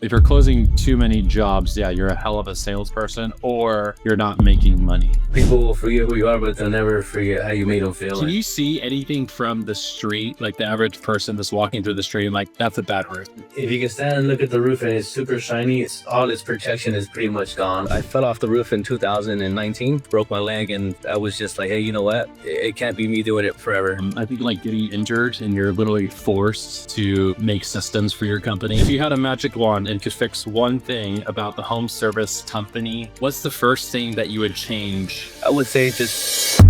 If you're closing too many jobs, yeah, you're a hell of a salesperson or you're not making money. People will forget who you are, but they'll never forget how you made them feel. Can you see anything from the street, like the average person that's walking through the street, and like, that's a bad roof? If you can stand and look at the roof and it's super shiny, all its protection is pretty much gone. I fell off the roof in 2019, broke my leg, and I was just like, hey, you know what? It can't be me doing it forever. I think like getting injured and you're literally forced to make systems for your company. If you had a magic wand and could fix one thing about the home service company, what's the first thing that you would change? I would say just...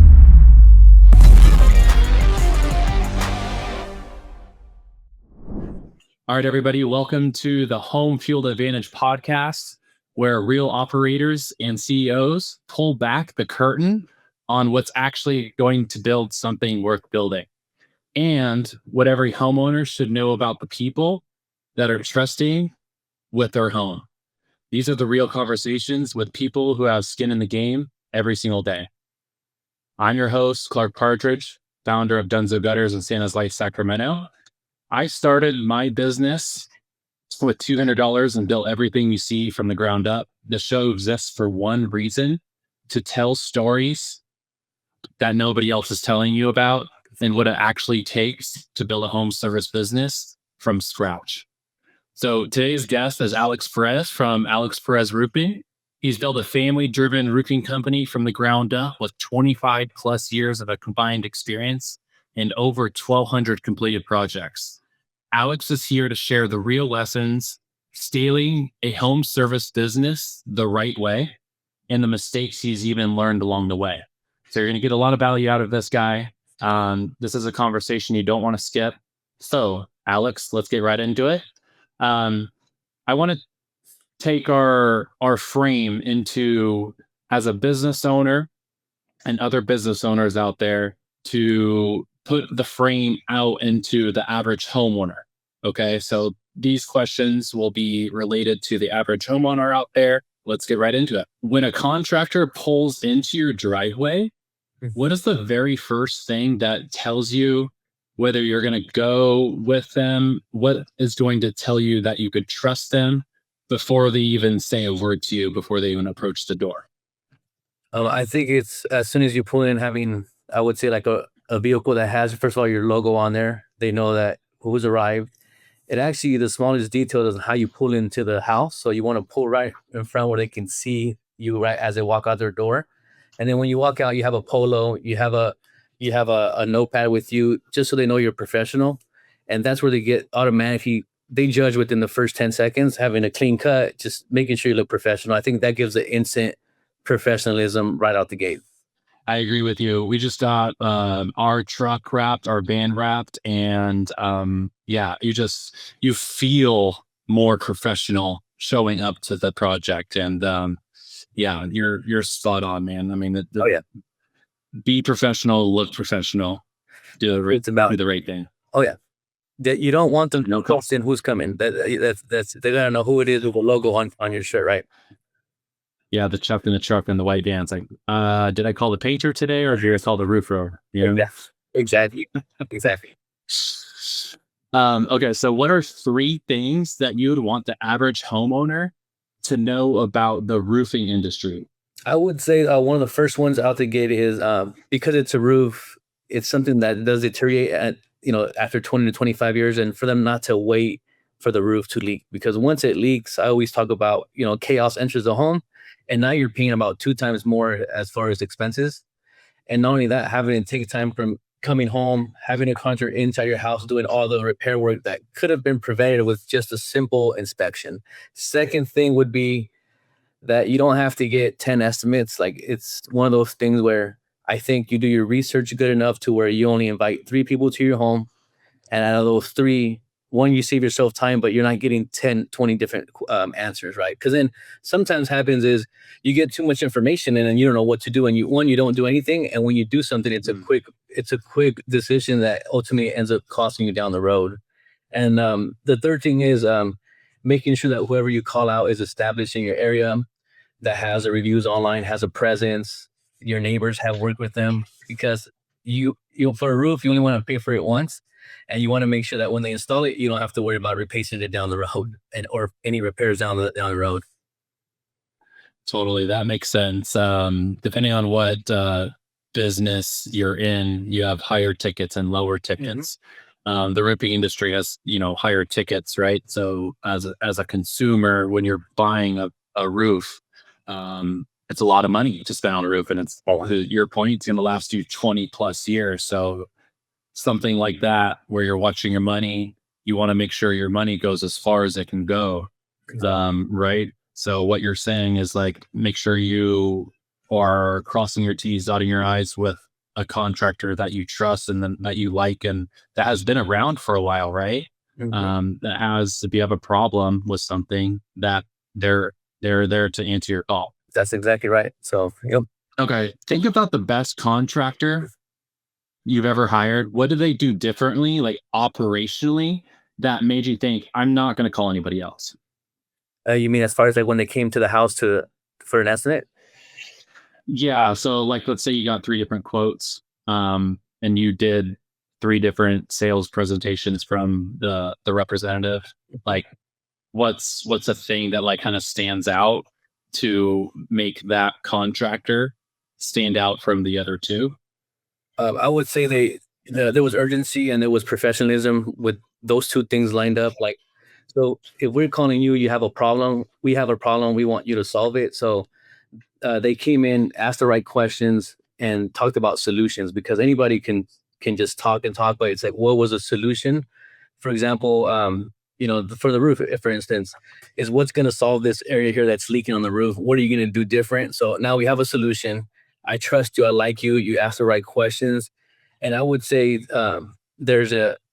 All right, everybody, welcome to the Home Field Advantage podcast, where real operators and CEOs pull back the curtain on what's actually going to build something worth building, and what every homeowner should know about the people that are trusting with their home. These are the real conversations with people who have skin in the game every single day. I'm your host, Clark Partridge, founder of Dunzo Gutters in Santa's Light, Sacramento. I started my business with $200 and built everything you see from the ground up. The show exists for one reason: to tell stories that nobody else is telling you about and what it actually takes to build a home service business from scratch. So today's guest is Alex Perez from Alex Perez Roofing. He's built a family-driven roofing company from the ground up with 25 plus years of a combined experience and over 1,200 completed projects. Alex is here to share the real lessons, scaling a home service business the right way, and the mistakes he's even learned along the way. So you're going to get a lot of value out of this guy. This is a conversation you don't want to skip. So, Alex, let's get right into it. I want to take our frame into, as a business owner and other business owners out there, to put the frame out into the average homeowner. Okay, so these questions will be related to the average homeowner out there. Let's get right into it. When a contractor pulls into your driveway, what is the very first thing that tells you whether you're going to go with them? What is going to tell you that you could trust them before they even say a word to you, before they even approach the door? I think it's as soon as you pull in, having, I would say, like a vehicle that has, first of all, your logo on there. They know that who's arrived. It actually, the smallest detail is how you pull into the house. So you want to pull right in front where they can see you right as they walk out their door. And then when you walk out, you have a polo, you have a notepad with you, just so they know you're professional. And that's where they get automatically, they judge within the first 10 seconds, having a clean cut, just making sure you look professional. I think that gives the instant professionalism right out the gate. I agree with you. We just got our truck wrapped, our van wrapped, and you feel more professional showing up to the project. And you're spot on, man. I mean, be professional, look professional, do the right thing. Oh yeah, that you don't want them to know who's coming. That's they gotta know who it is with a logo on your shirt, right? Yeah, the chuck in the truck and the white van's like, did I call the painter today or did I call the roofer? You know? Yeah, exactly. Okay, so what are 3 things that you would want the average homeowner to know about the roofing industry? I would say one of the first ones out the gate is because it's a roof, it's something that does deteriorate after 20 to 25 years, and for them not to wait for the roof to leak, because once it leaks, I always talk about, chaos enters the home, and now you're paying about 2 times more as far as expenses. And not only that, having to take time from coming home, having a contractor inside your house doing all the repair work that could have been prevented with just a simple inspection. Second thing would be that you don't have to get 10 estimates. Like, it's one of those things where I think you do your research good enough to where you only invite 3 people to your home. And out of those 3, one, you save yourself time, but you're not getting 10, 20 different answers, right? Because then sometimes happens is you get too much information and then you don't know what to do. And you don't do anything. And when you do something, it's a quick decision that ultimately ends up costing you down the road. And the third thing is making sure that whoever you call out is established in your area, that has the reviews online, has a presence. Your neighbors have worked with them, because you for a roof, you only want to pay for it once, and you want to make sure that when they install it, you don't have to worry about replacing it down the road and or any repairs down the road. Totally, that makes sense. Depending on what business you're in, you have higher tickets and lower tickets. The roofing industry has, higher tickets, right? So as a consumer, when you're buying a roof, it's a lot of money to spend on a roof, and it's to your point, it's going to last you 20 plus years. So something like that, where you're watching your money, you want to make sure your money goes as far as it can go. Right. So what you're saying is like, make sure you are crossing your T's, dotting your I's with a contractor that you trust and then that you like, and that has been around for a while, right? That has, if you have a problem with something, that they're there to answer your call. That's exactly right. So, yep. Okay. Think about the best contractor you've ever hired. What do they do differently, like operationally, that made you think, I'm not going to call anybody else? You mean as far as like when they came to the house for an estimate? Yeah. So, like, let's say you got three different quotes, and you did three different sales presentations from the representative. Like, what's a thing that like kind of stands out to make that contractor stand out from the other two? I would say there was urgency and there was professionalism with those two things lined up. Like, so if we're calling you, you have a problem, we have a problem, we want you to solve it. So they came in, asked the right questions, and talked about solutions because anybody can just talk and talk, but it's like, what was a solution? For example, for the roof, if, for instance, is what's going to solve this area here that's leaking on the roof? What are you going to do different? So now we have a solution. I trust you. I like you. You ask the right questions, and I would say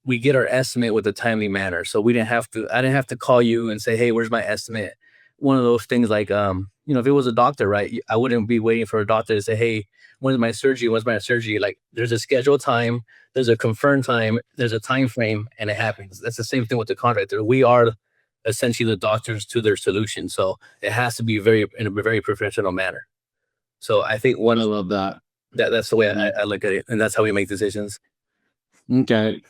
we get our estimate with a timely manner. So we didn't have to. I didn't have to call you and say, "Hey, where's my estimate?" One of those things like, if it was a doctor, right? I wouldn't be waiting for a doctor to say, "Hey, when's my surgery? When's my surgery?" Like, there's a scheduled time, there's a confirmed time, there's a time frame, and it happens. That's the same thing with the contractor. We are essentially the doctors to their solution, so it has to be in a very professional manner. So I think I love that. that's the way I look at it, and that's how we make decisions. Okay.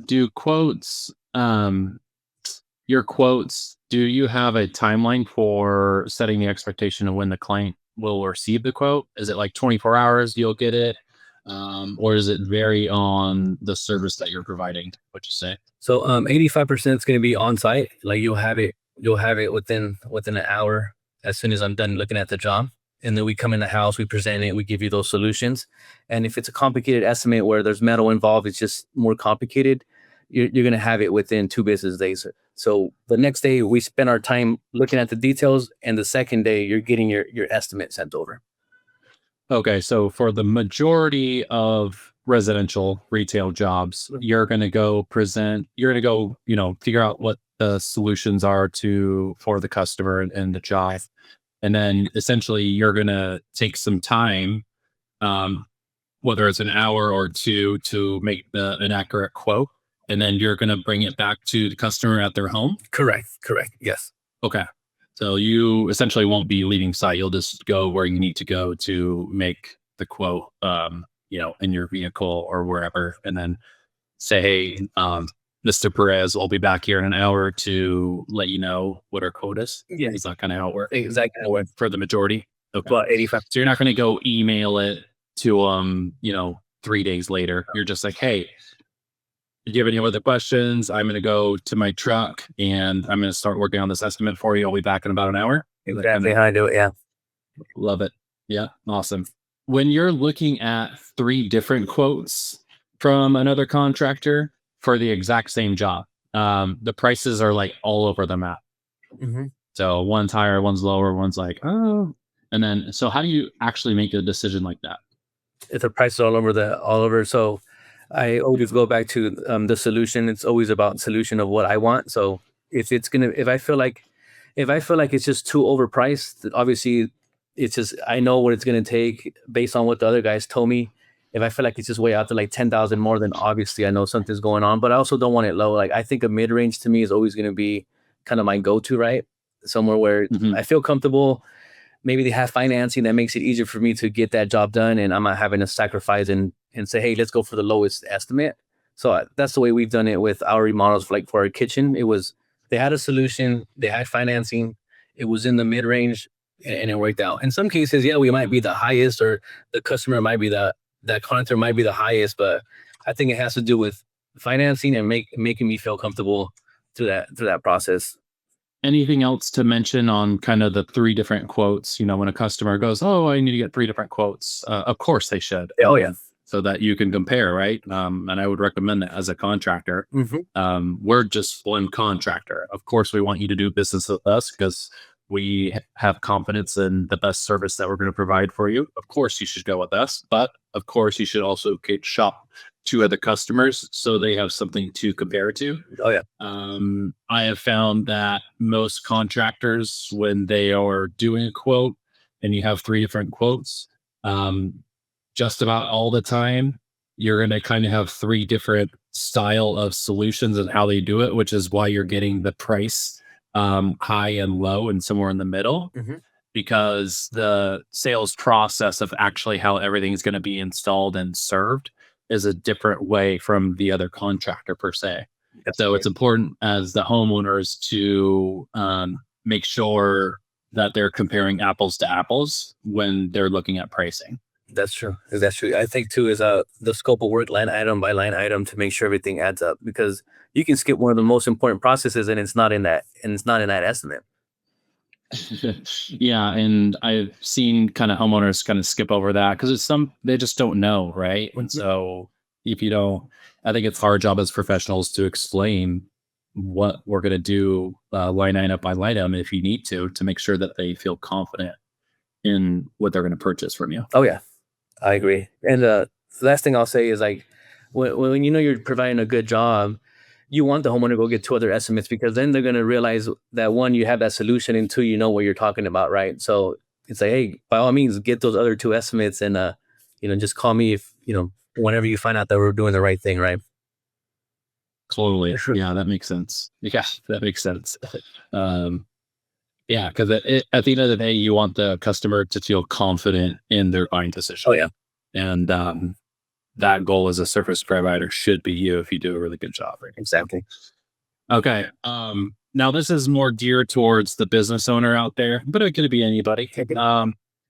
Do quotes, your quotes, do you have a timeline for setting the expectation of when the client will receive the quote? Is it like 24 hours you'll get it? Or does it vary on the service that you're providing? What you say? So 85% is going to be on site. Like you'll have it within an hour as soon as I'm done looking at the job. And then we come in the house, we present it, we give you those solutions. And if it's a complicated estimate where there's metal involved, it's just more complicated, you're going to have it within 2 business days. So the next day we spend our time looking at the details, and the second day you're getting your estimate sent over. Okay, so for the majority of residential retail jobs, you're going to go, figure out what the solutions are for the customer and the job. And then essentially you're going to take some time, whether it's an hour or two, to make an accurate quote. And then you're going to bring it back to the customer at their home. Correct. Yes. Okay. So you essentially won't be leaving site. You'll just go where you need to go to make the quote, in your vehicle or wherever, and then say, "Hey, Mr. Perez, I'll be back here in an hour to let you know what our quote is." Yeah. Is that kind of how it works? Exactly. For the majority? Okay. Well, 85. So you're not going to go email it to 3 days later. You're just like, "Hey, do you have any other questions? I'm going to go to my truck and I'm going to start working on this estimate for you. I'll be back in about an hour." Exactly how I do it. Yeah. Love it. Yeah. Awesome. When you're looking at three different quotes from another contractor for the exact same job, the prices are like all over the map. Mm-hmm. So one's higher, one's lower, one's like, oh. And then, so how do you actually make a decision like that? If the price is all over. So I always go back to the solution. It's always about solution of what I want. So if I feel like it's just too overpriced, obviously it's just, I know what it's gonna take based on what the other guys told me. If I feel like it's just way out to like 10,000 more, then obviously I know something's going on. But I also don't want it low. Like, I think a mid range to me is always gonna be kind of my go to, right? Somewhere where I feel comfortable. Maybe they have financing that makes it easier for me to get that job done, and I'm not having to sacrifice in and say, hey, let's go for the lowest estimate. So that's the way we've done it with our remodels. Like for our kitchen, it was, they had a solution, they had financing, it was in the mid range, and it worked out. In some cases, yeah, we might be the highest, or the customer might be that contractor might be the highest, but I think it has to do with financing and making me feel comfortable through that process. Anything else to mention on kind of the three different quotes? You know, when a customer goes, "Oh, I need to get three different quotes," of course they should. Oh yeah. So that you can compare, right? And I would recommend that as a contractor. We're just one contractor. Of course, we want you to do business with us because we have confidence in the best service that we're going to provide for you. Of course, you should go with us, but of course, you should also shop to other customers so they have something to compare to. Oh yeah. I have found that most contractors, when they are doing a quote and you have three different quotes, um, just about all the time, you're going to kind of have three different style of solutions and how they do it, which is why you're getting the price high and low and somewhere in the middle, because the sales process of actually how everything's going to be installed and served is a different way from the other contractor per se. So it's important as the homeowners to make sure that they're comparing apples to apples when they're looking at pricing. That's true. That's true. I think too is the scope of work line item by line item to make sure everything adds up, because you can skip one of the most important processes and it's not in that estimate. Yeah, and I've seen kind of homeowners kind of skip over that because they just don't know, right? And so if you don't, I think it's our job as professionals to explain what we're going to do line item by line item if you need to make sure that they feel confident in what they're going to purchase from you. Oh yeah, I agree. And the last thing I'll say is, like, when you know you're providing a good job, you want the homeowner to go get two other estimates, because then they're going to realize that, one, you have that solution, and two, you know what you're talking about, right? So it's like, hey, by all means, get those other two estimates, and just call me if whenever you find out that we're doing the right thing, right? Totally. Yeah, that makes sense. Yeah, that makes sense. Um, yeah, because at the end of the day, you want the customer to feel confident in their buying decision. Oh yeah, And that goal as a service provider should be you if you do a really good job. Right? exactly. Okay. Now this is more geared towards the business owner out there, but it could be anybody.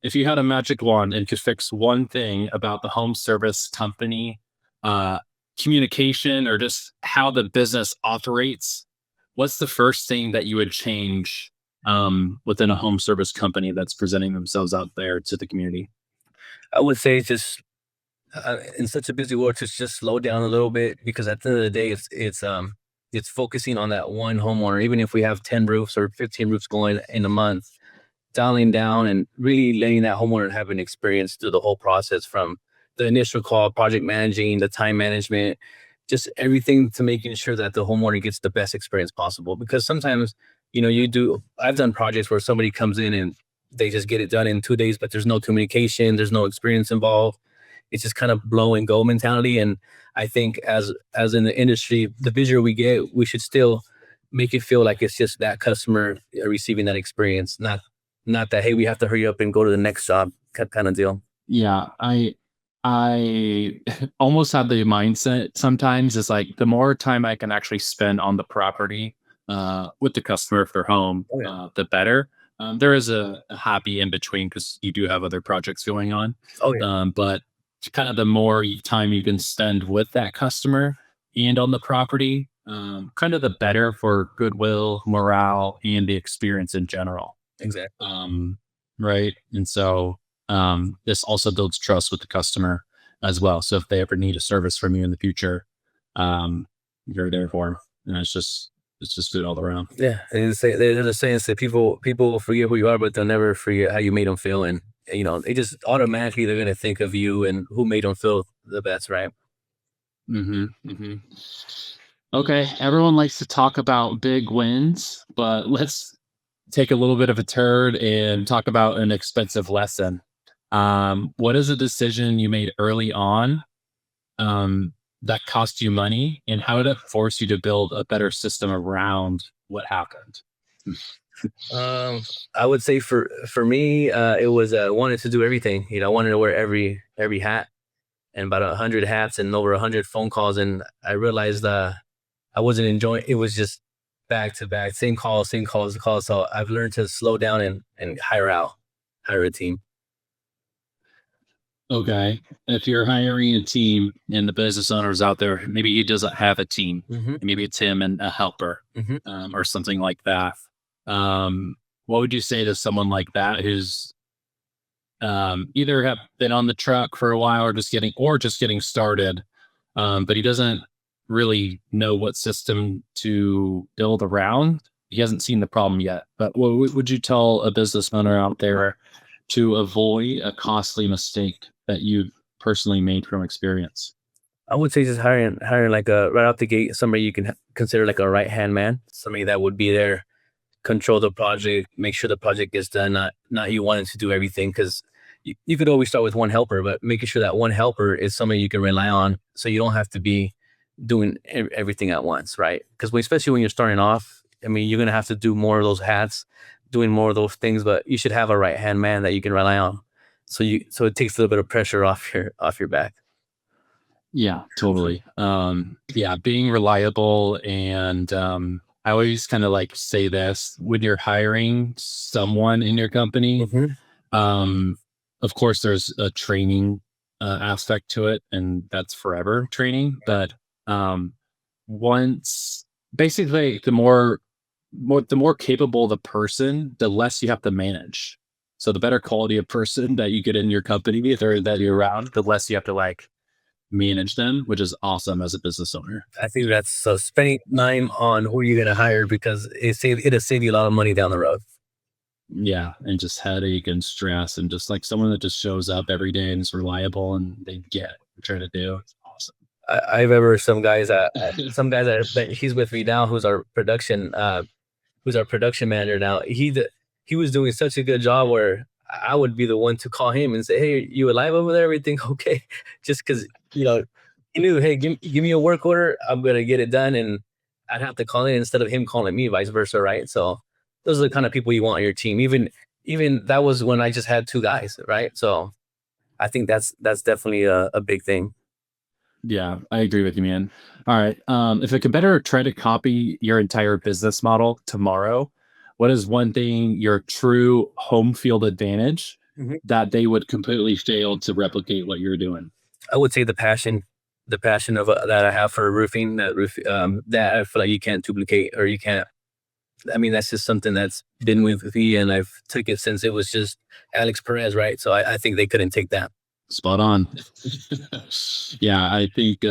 If you had a magic wand and could fix one thing about the home service company, uh, communication, or just how the business operates, what's the first thing that you would change within a home service company that's presenting themselves out there to the community? I would say just in such a busy world, just slow down a little bit, because at the end of the day, it's focusing on that one homeowner. Even if we have 10 roofs or 15 roofs going in a month, dialing down and really letting that homeowner have an experience through the whole process, from the initial call, project managing, the time management, just everything, to making sure that the homeowner gets the best experience possible. Because sometimes, I've done projects where somebody comes in and they just get it done in 2 days, but there's no communication, there's no experience involved. It's just kind of blow and go mentality. And I think as in the industry, the busier we get, we should still make it feel like it's just that customer receiving that experience, not that, hey, we have to hurry up and go to the next job kind of deal. Yeah, I almost have the mindset sometimes is like the more time I can actually spend on the property with the customer if they're home, Oh, yeah. the better. There is a happy in between because you do have other projects going on. Oh yeah. But kind of the more time you can spend with that customer and on the property, kind of the better for goodwill, morale, and the experience in general. Exactly. Right. And so this also builds trust with the customer as well. So if they ever need a service from you in the future, um, you're there for them. And it's just good all around. Yeah, and there's a saying that people will forget who you are, but they'll never forget how you made them feel. And they just automatically, they're gonna think of you and who made them feel the best, right? Mm-hmm. Okay. Everyone likes to talk about big wins, but let's take a little bit of a turn and talk about an expensive lesson. What is a decision you made early on that cost you money, and how did it force you to build a better system around what happened? Um, I would say for me, it was wanted to do everything. I wanted to wear every hat, and about 100 hats and over 100 phone calls. And I realized I wasn't enjoying it. Was just back to back, same calls, same calls, calls. So I've learned to slow down and hire a team. Okay. If you're hiring a team and the business owner is out there, maybe he doesn't have a team. Mm-hmm. Maybe it's him and a helper, Mm-hmm. or something like that. What would you say to someone like that who's either have been on the truck for a while or just getting started, but he doesn't really know what system to build around? He hasn't seen the problem yet. But what would you tell a business owner out there to avoid a costly mistake that you've personally made from experience? I would say just hiring like a right out the gate somebody you can consider like a right hand man, somebody that would be there, control the project, make sure the project gets done. Not you wanting to do everything, because you could always start with one helper, but making sure that one helper is somebody you can rely on, so you don't have to be doing everything at once, right? Because especially when you're starting off, I mean, you're gonna have to do more of those hats, doing more of those things, but you should have a right hand man that you can rely on. So it takes a little bit of pressure off your back. Yeah, totally. Yeah, being reliable. And I always kind of like say this when you're hiring someone in your company. Mm-hmm. Um, of course, there's a training aspect to it, and that's forever training. But um, once, basically, the more capable the person, the less you have to manage. So the better quality of person that you get in your company or that you're around, the less you have to like manage them, which is awesome as a business owner. I think that's so spending time on who you're gonna hire, because it'll save you a lot of money down the road. Yeah, and just headache and stress, and just like someone that just shows up every day and is reliable and they get what you're trying to do. It's awesome. I've ever some guys that he's with me now, who's our production manager now. He was doing such a good job where I would be the one to call him and say, "Hey, you alive over there? Everything okay?" Just because he knew, hey, give me a work order, I'm gonna get it done, and I'd have to call in instead of him calling me, vice versa, right? So those are the kind of people you want on your team. Even that was when I just had two guys, right? So I think that's definitely a big thing. Yeah, I agree with you, man. All right. If a competitor tried to copy your entire business model tomorrow, what is one thing your true home field advantage Mhm. that they would completely fail to replicate what you're doing? I would say the passion of that I have for roofing, that I feel like you can't duplicate, or you can't. I mean, that's just something that's been with me, and I've took it since it was just Alex Perez, right? So I think they couldn't take that. Spot on. Yeah, I think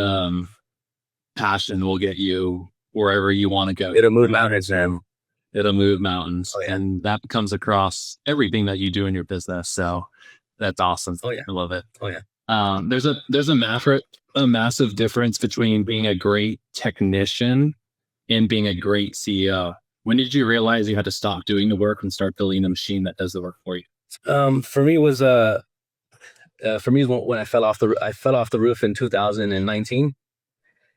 passion will get you wherever you want to go. It'll move mountains, man. It'll move mountains, Oh yeah. and that comes across everything that you do in your business. So that's awesome. Oh yeah. I love it. Oh yeah. A massive difference between being a great technician and being a great CEO. When did you realize you had to stop doing the work and start building a machine that does the work for you? For me was for me when I fell off the roof in 2019,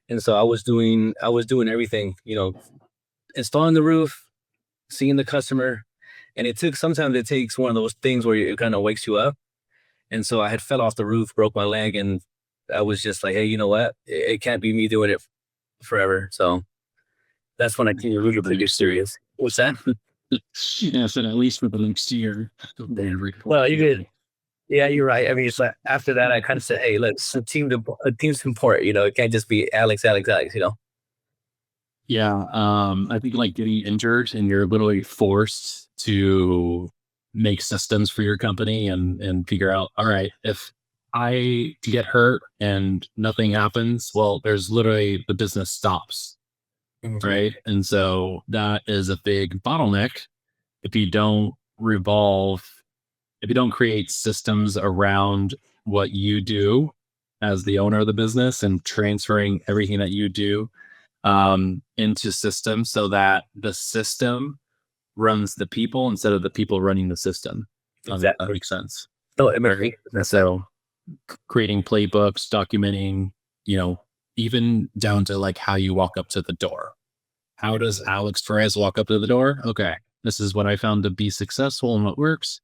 and so I was doing everything, installing the roof, seeing the customer, and sometimes it takes one of those things where it kind of wakes you up. And so I had fell off the roof, broke my leg, and I was just like, hey, you know what? It can't be me doing it forever. So that's when I came to really get serious. What's that? Yeah, so at least for the next year. Well, you could. Yeah, you're right. I mean, it's like after that, I kind of said, "Hey, let's a team's important. It can't just be Alex, Alex, Alex. Yeah, I think like getting injured and you're literally forced to make systems for your company and figure out, all right, if I get hurt and nothing happens, well, there's literally the business stops, Mhm. right? And so that is a big bottleneck if you don't revolve, if you don't create systems around what you do as the owner of the business and transferring everything that you do into systems so that the system runs the people instead of the people running the system. That Exactly. makes sense. No, it makes And so creating playbooks, documenting, even down to like how you walk up to the door. How does Alex Perez walk up to the door? Okay, this is what I found to be successful and what works.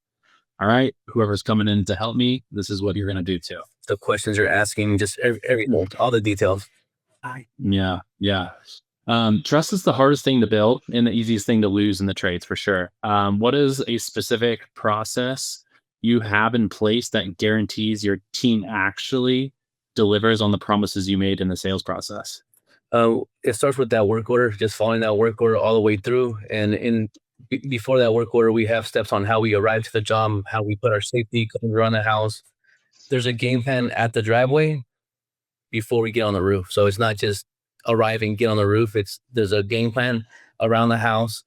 all right, whoever's coming in to help me, this is what you're going to do too. The questions you're asking, just everything, all the details. Yeah. Yeah. Trust is the hardest thing to build and the easiest thing to lose in the trades for sure. What is a specific process you have in place that guarantees your team actually delivers on the promises you made in the sales process? It starts with that work order, just following that work order all the way through. And before that work order, we have steps on how we arrive to the job, how we put our safety cones around the house. There's a game plan at the driveway before we get on the roof. So it's not just arrive and get on the roof. There's a game plan around the house.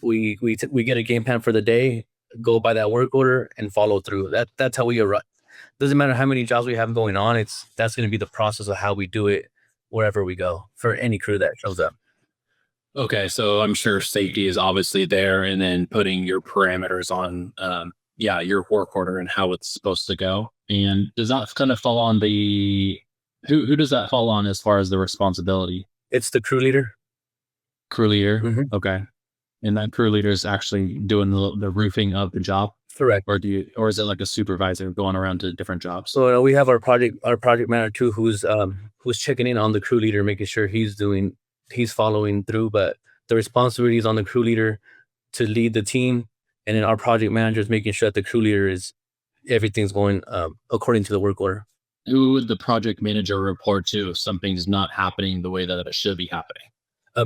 We get a game plan for the day, go by that work order, and follow through. That's how we arrive. Doesn't matter how many jobs we have going on. That's going to be the process of how we do it wherever we go for any crew that shows up. Okay, so I'm sure safety is obviously there, and then putting your parameters on, yeah, your work order and how it's supposed to go. And does that kind of fall on the who does that fall on as far as the responsibility? It's the crew leader. Crew leader. Mhm. Okay, and that crew leader is actually doing the roofing of the job, Correct. or is it like a supervisor going around to different jobs? So we have our project manager too, who's checking in on the crew leader, making sure he's following through. But the responsibility is on the crew leader to lead the team, and then our project manager is making sure that the crew leader is everything's going according to the work order. Who would the project manager report to if something's not happening the way that it should be happening?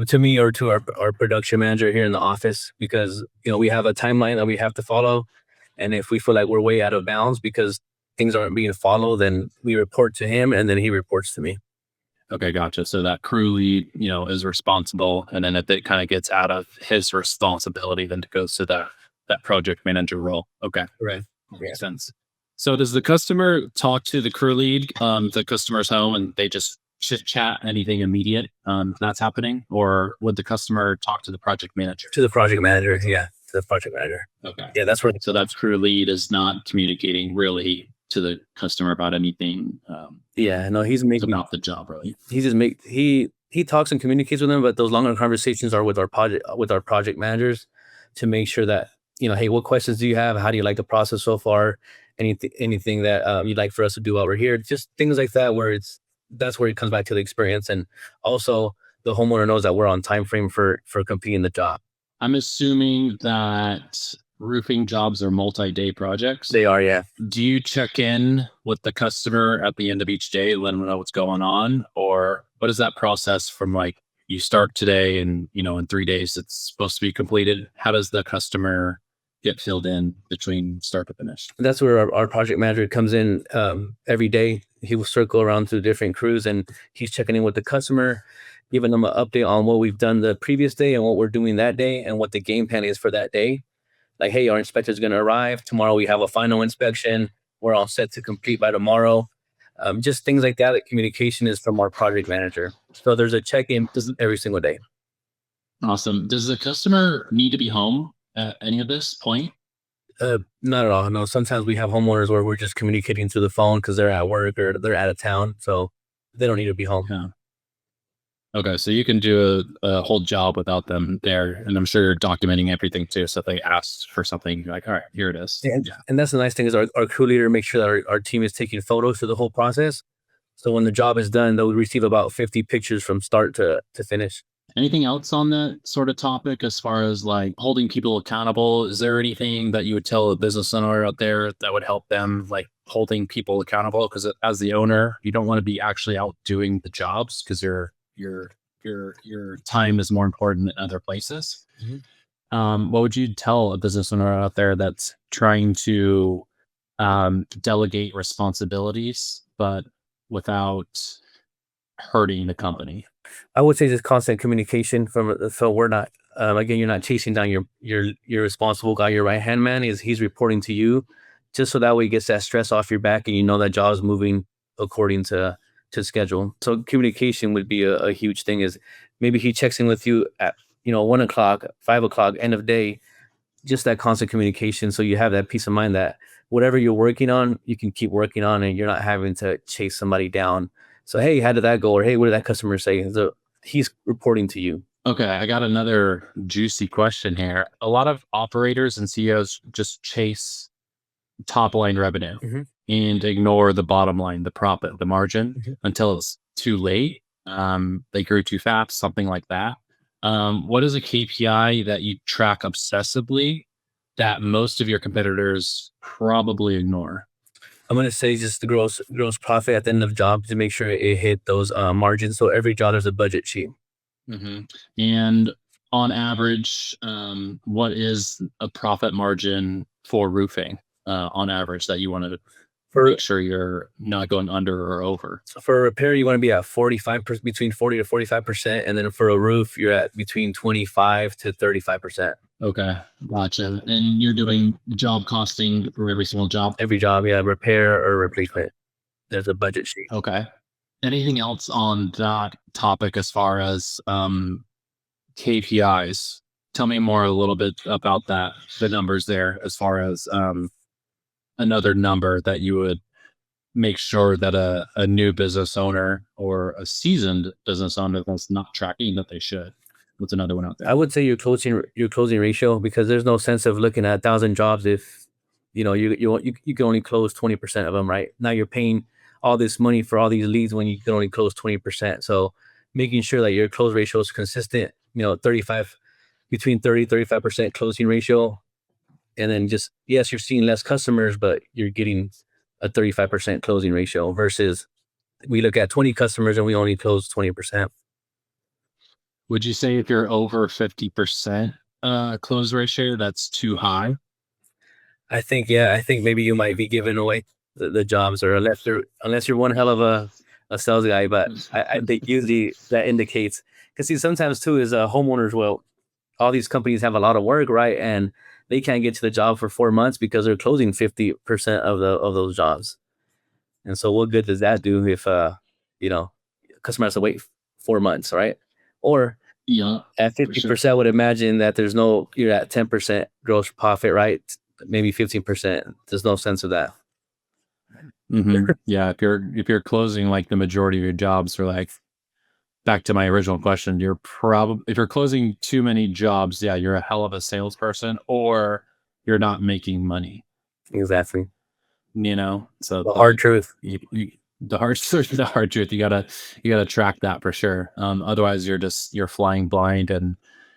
To me or to our production manager here in the office, because we have a timeline that we have to follow, and if we feel like we're way out of bounds because things aren't being followed, then we report to him, and then he reports to me. Okay, gotcha. So that crew lead, is responsible, and then if it kind of gets out of his responsibility, then it goes to that project manager role. Okay, Right. makes sense. So does the customer talk to the crew lead, the customer's home, and they just chit chat anything immediate that's happening, or would the customer talk to the project manager? To the project manager, yeah, to the project manager. Okay, Yeah, that's where. so that crew lead is not communicating really to the customer about anything Yeah, no, about the job, really. he talks and communicates with them, but those longer conversations are with our project managers to make sure that hey, what questions do you have? How do you like the process so far? Anything that you'd like for us to do while we're here? Just things like that, that's where it comes back to the experience, and also the homeowner knows that we're on time frame for completing the job. I'm assuming that roofing jobs are multi-day projects. They are, yeah. Do you check in with the customer at the end of each day, let them know what's going on? Or what is that process from like you start today and, in 3 days it's supposed to be completed? How does the customer get filled in between start to finish? That's where our project manager comes in every day. He will circle around to different crews, and he's checking in with the customer, giving them an update on what we've done the previous day and what we're doing that day and what the game plan is for that day. Like, hey, our inspector is going to arrive tomorrow. We have a final inspection. We're all set to complete by tomorrow. Just things like that. That communication is from our project manager. So there's a check-in every single day. Awesome. Does the customer need to be home at any of this point? Not at all. No, sometimes we have homeowners where we're just communicating through the phone because they're at work or they're out of town. So they don't need to be home. Yeah. Okay, so you can do a whole job without them there, and I'm sure you're documenting everything too. So if they ask for something, you're like, all right, here it is. And that's the nice thing is our crew leader makes sure that our team is taking photos through the whole process. So when the job is done, they'll receive about 50 pictures from start to finish. Anything else on that sort of topic as far as like holding people accountable? Is there anything that you would tell a business owner out there that would help them like holding people accountable? Because as the owner, you don't want to be actually out doing the jobs because your time is more important than other places. Mhm. What would you tell a business owner out there that's trying to delegate responsibilities, but without hurting the company? I would say just constant communication so we're not again, you're not chasing down your responsible guy, your right hand man. He's reporting to you, just so that way he gets that stress off your back and that job is moving according to schedule. So communication would be a huge thing. Is maybe he checks in with you at 1 o'clock, 5 o'clock, end of day, just that constant communication, so you have that peace of mind that whatever you're working on, you can keep working on, and you're not having to chase somebody down. So, hey, how did that go? Or hey, what did that customer say? So he's reporting to you. Okay, I got another juicy question here. A lot of operators and CEOs just chase top line revenue Mhm. and ignore the bottom line, the profit, the margin Mhm. until it's too late. They grew too fast, something like that. What is a KPI that you track obsessively that most of your competitors probably ignore? I'm gonna say just the gross profit at the end of the job to make sure it hit those margins. So every job there's a budget sheet. hmm And on average, what is a profit margin for roofing on average that you want to For make sure you're not going under or over? So for a repair, you want to be at 45%, between 40 to 45%. And then for a roof, you're at between 25 to 35%. Okay, gotcha. And you're doing job costing for every single job? Every job, yeah, repair or replacement. There's a budget sheet. Okay. Anything else on that topic as far as KPIs? Tell me more a little bit about that, the numbers there, as far as another number that you would make sure that a new business owner or a seasoned business owner that's not tracking that they should. What's another one out I there? would say your closing ratio, because there's no sense of looking at 1,000 jobs if you can only close 20% of them, right? Now you're paying all this money for all these leads when you can only close 20%. So making sure that your close ratio is consistent, 35, between 30-35% closing ratio. And then just, yes, you're seeing less customers, but you're getting a 35% closing ratio versus we look at 20 customers and we only close 20%. Would you say if you're over 50% close ratio, that's too high? I think maybe you might be giving away the jobs, or unless you're one hell of a sales guy. But I think usually that indicates, because see, sometimes too is homeowners will, all these companies have a lot of work, right? And they can't get to the job for 4 months because they're closing 50% of those jobs. And so what good does that do if you know, customer has to wait 4 months, right? Or Yeah, at for sure. 50%, I would imagine that you're at 10% gross profit, right? Maybe 15%. There's no sense of that. Yeah, if you're closing like the majority of your jobs, or like back to my original question, you're probably if you're closing too many jobs, yeah, you're a hell of a salesperson, or you're not making money. Exactly. So The hard truth. the hard the hard truth, you gotta track that for sure. Otherwise you're flying blind, and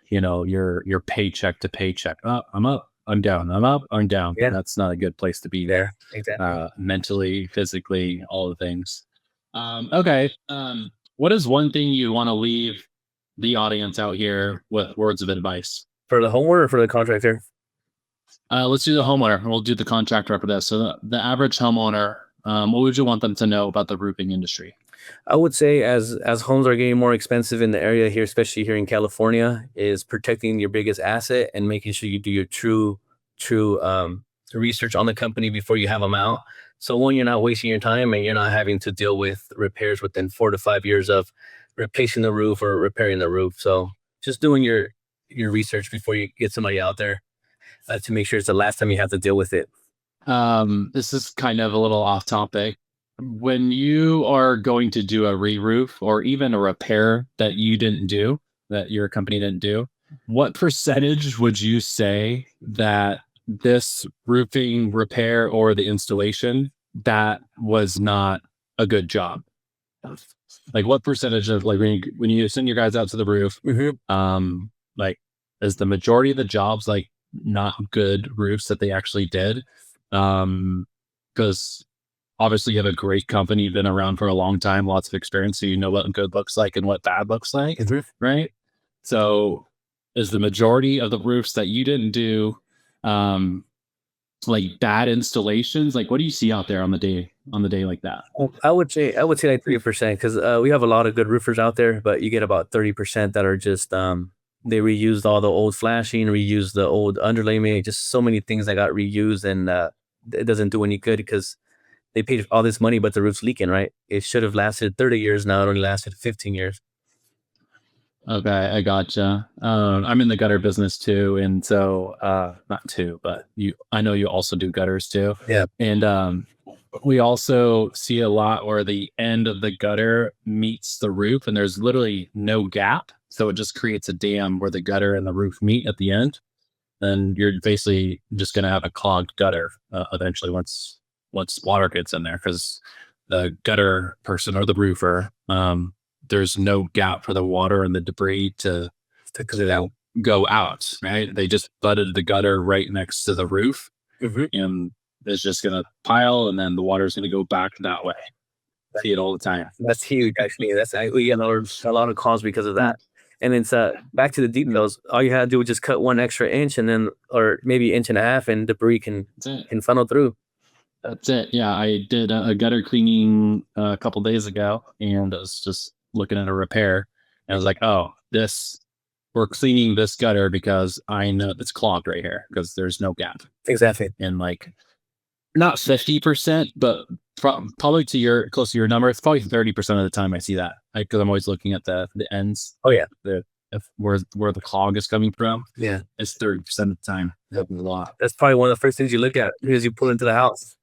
you're paycheck to paycheck. I'm up, I'm down, I'm up, I'm down. Yeah. That's not a good place to be there, Exactly. mentally, physically, all the things. Okay. What is one thing you want to leave the audience out here with words of advice? For the homeowner or for the contractor? Let's do the homeowner. We'll do the contractor after this. So the average homeowner, what would you want them to know about the roofing industry? I would say as homes are getting more expensive in the area here, especially here in California, is protecting your biggest asset and making sure you do your true research on the company before you have them out. So one, you're not wasting your time and you're not having to deal with repairs within 4 to 5 years of replacing the roof or repairing the roof. So just doing your research before you get somebody out there to make sure it's the last time you have to deal with it. This is kind of a little off topic. When you are going to do a re-roof or even a repair that you didn't do, that your company didn't do, what percentage would you say that this roofing repair or the installation that was not a good job? Like what percentage of like when you send your guys out to the roof, Mhm. like is the majority of the jobs like not good roofs that they actually did? Because obviously you have a great company, you've been around for a long time, lots of experience, so you know what good looks like and what bad looks like, Mhm. right? So is the majority of the roofs that you didn't do um like bad installations? Like what do you see out there on the day like that? I would say like 3%, because we have a lot of good roofers out there, but you get about 30% that are just they reused all the old flashing, reused the old underlayment, just so many things that got reused, and it doesn't do any good because they paid all this money, but the roof's leaking, right? It should have lasted 30 years. Now it only lasted 15 years. Okay, I gotcha. I'm in the gutter business too, and so not too, but I know you also do gutters too, Yeah. and we also see a lot where the end of the gutter meets the roof, and there's literally no gap, so it just creates a dam where the gutter and the roof meet at the end. then you're basically just going to have a clogged gutter eventually once water gets in there, because the gutter person or the roofer, there's no gap for the water and the debris to go out, right? They just butted the gutter right next to the roof, and it's just going to pile, and then the water is going to go back that way. I see it all the time. That's huge, actually. We get a lot of calls because of that. And it's back to the details. All you had to do was just cut 1 extra inch, and then, or maybe 1.5 inch, and debris can funnel through. That's it. Yeah, I did a gutter cleaning a couple days ago, and I was just looking at a repair, and I was like, "Oh, we're cleaning this gutter because I know it's clogged right here because there's no gap." Exactly. And like, not 50%, but probably close to your number. It's probably 30% of the time I see that, because I'm always looking at the ends. Oh yeah, where the clog is coming from. Yeah, it's 30% of the time. It happens a lot. That's probably one of the first things you look at as you pull into the house.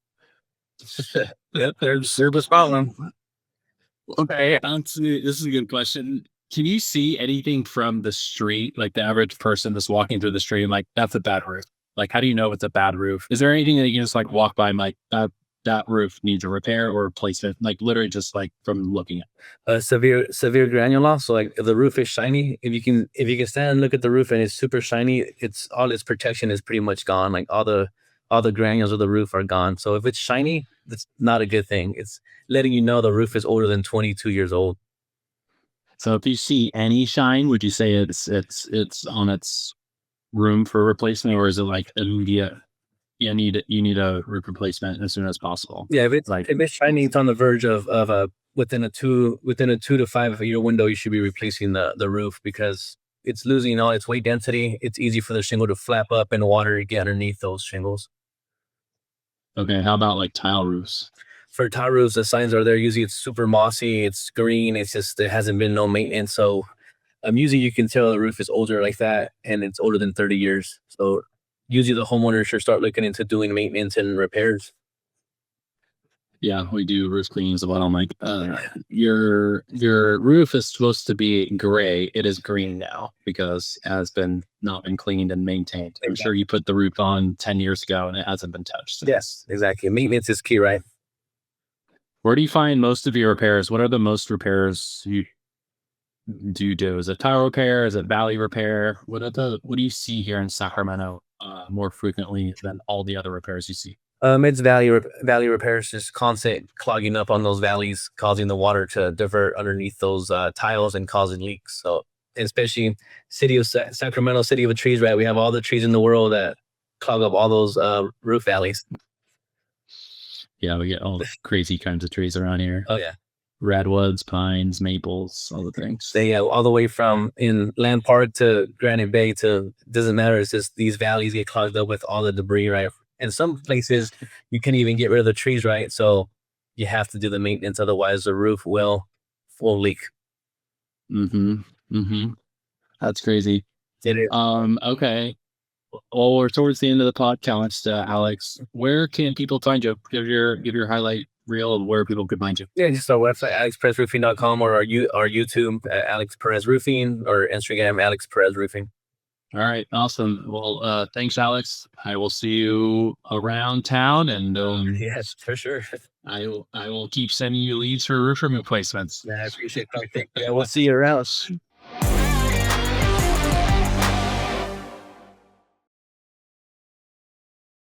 Yep, there's service problem. Okay, this is a good question. Can you see anything from the street, like the average person that's walking through the street, and like, that's a bad roof? Like, how do you know it's a bad roof? Is there anything that you can just like walk by and like, that roof needs a repair or replacement? Like, literally just like from looking at severe granular loss. So like, if the roof is shiny, if you can stand and look at the roof and it's super shiny, it's all its protection is pretty much gone. Like all the granules of the roof are gone. So if it's shiny, that's not a good thing. It's letting you know the roof is older than 22 years old. So if you see any shine, would you say it's on its room for replacement, or is it like immediate? You need a roof replacement as soon as possible. Yeah, if it's shiny, it's on the verge of within a 2 to 5 year window, you should be replacing the roof, because it's losing all its weight density. It's easy for the shingle to flap up and water to get underneath those shingles. Okay, how about like tile roofs? For tile roofs, the signs are there. Usually it's super mossy, it's green, it's just, there hasn't been no maintenance. So usually you can tell the roof is older like that, and it's older than 30 years. So usually the homeowner should start looking into doing maintenance and repairs. Yeah, we do roof cleanings as well. I'm like, your roof is supposed to be gray. It is green now because it has not been cleaned and maintained. I'm sure you put the roof on 10 years ago and it hasn't been touched since. Yes, exactly. Maintenance is key, right? Where do you find most of your repairs? What are the most repairs you do? Is it tile repair? Is it valley repair? What do you see here in Sacramento more frequently than all the other repairs you see? It's valley repairs, just constant clogging up on those valleys, causing the water to divert underneath those tiles and causing leaks. So, especially city of Sacramento, city of trees, right? We have all the trees in the world that clog up all those roof valleys. Yeah, we get all the crazy kinds of trees around here. Oh yeah, redwoods, pines, maples, all the things. They all the way from in Land Park to Granite Bay doesn't matter. It's just these valleys get clogged up with all the debris, right? And some places you can't even get rid of the trees, right? So you have to do the maintenance, otherwise the roof will leak. That's crazy. It is. Okay. Well, we're towards the end of the podcast, Alex. Where can people find you? Give your highlight reel of where people could find you. Yeah, just our website, alexperezroofing.com, or our YouTube, Alex Perez Roofing, or Instagram, Alex Perez Roofing. All right, awesome. Well, thanks, Alex. I will see you around town, and yes, for sure. I will keep sending you leads for roof replacements. Yeah, I appreciate it. Yeah, we'll see you around.